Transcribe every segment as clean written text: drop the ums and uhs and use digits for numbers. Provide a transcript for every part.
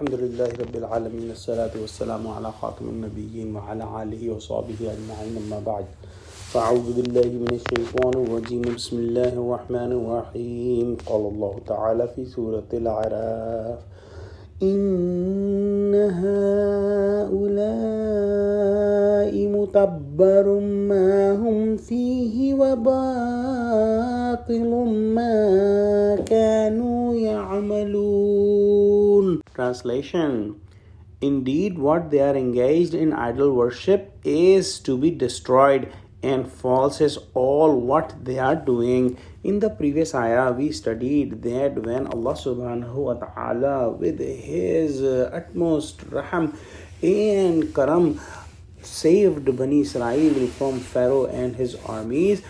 Alhamdulillahi Rabbil Alameen. As-salatu was-salamu ala khatamin nabiyyin wa ala alihi wa sahbihi ajma'in amma ba'd. فأعوذ بالله من الشيطان الرجيم بسم الله الرحمن الرحيم قال الله تعالى في سورة الأعراف إن هؤلاء متبر ما هم فيه وباطل ما كانوا يعملون. Translation: Indeed, what they are engaged in idol worship is to be destroyed, and false is all what they are doing. In the previous ayah, we studied that when Allah subhanahu wa ta'ala, with His utmost raham and karam, saved Bani Israel from Pharaoh and his armies,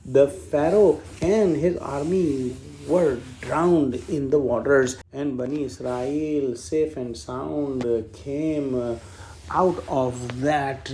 the Pharaoh and his army were drowned in the waters, and Bani Israel, safe and sound, came out of that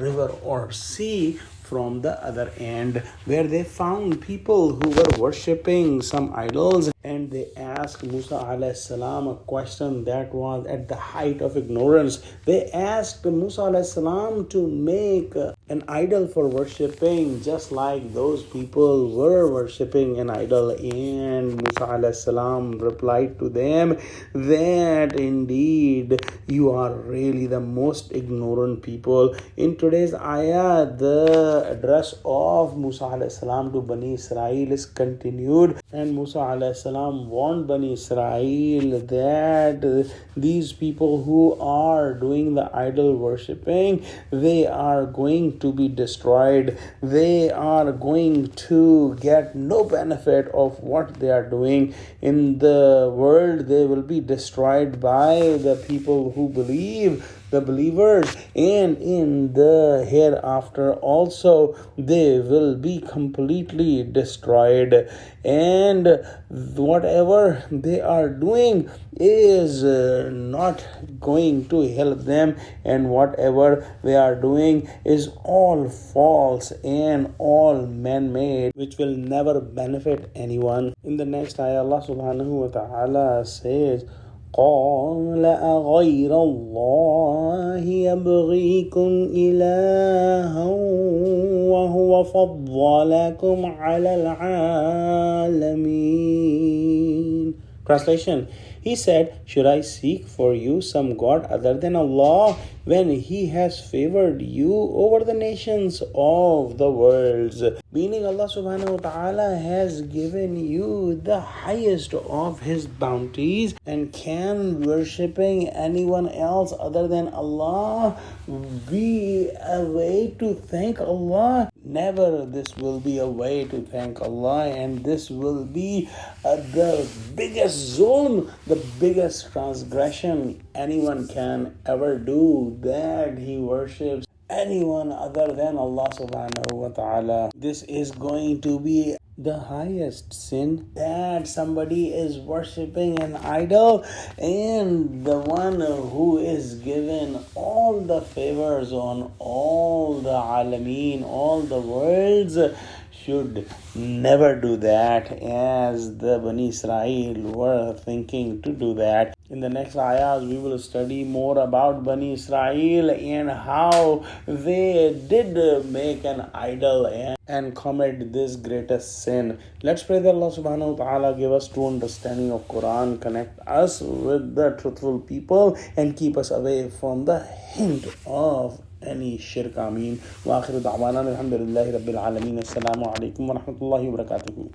river or sea from the other end, where they found people who were worshipping some idols, and they asked Musa alayhi salam a question that was at the height of ignorance. They asked Musa alayhi salam to make an idol for worshipping, just like those people were worshipping an idol, and Musa alayhi salam replied to them that indeed you are really the most ignorant people. In today's ayah, the address of Musa alayhi salam to Bani Israel is continued, and Musa alayhi salam warned Bani Israel that these people who are doing the idol worshipping, they are going to be destroyed. They are going to get no benefit of what they are doing in the world. They will be destroyed by the people who believe, the believers, and in the hereafter also they will be completely destroyed, and whatever they are doing is not going to help them, and whatever they are doing is all false and all man-made, which will never benefit anyone. In the next ayah, Allah subhanahu wa ta'ala says, قال أغير الله يبغيكم إلها وهو فضلكم على العالمين. Translation: He said, should I seek for you some God other than Allah when He has favored you over the nations of the worlds? Meaning Allah subhanahu wa ta'ala has given you the highest of His bounties, and can worshipping anyone else other than Allah be a way to thank Allah? Never. This will be a way to thank Allah, and this will be the biggest zulm, the biggest transgression anyone can ever do, that he worships anyone other than Allah subhanahu wa ta'ala. This is going to be the highest sin, that somebody is worshipping an idol, and the one who is given all the favors on all the alameen, all the worlds, should never do that, as the Bani Israel were thinking to do that. In the next ayahs, we will study more about Bani Israel and how they did make an idol and commit this greatest sin. Let's pray that Allah subhanahu wa ta'ala give us true understanding of Quran, connect us with the truthful people, and keep us away from the hint of any shirk. Ameen. Wa akhiru da'wana alhamdulillahi rabbil alameen. Assalamu alaikum wa rahmatullahi wa barakatuhu.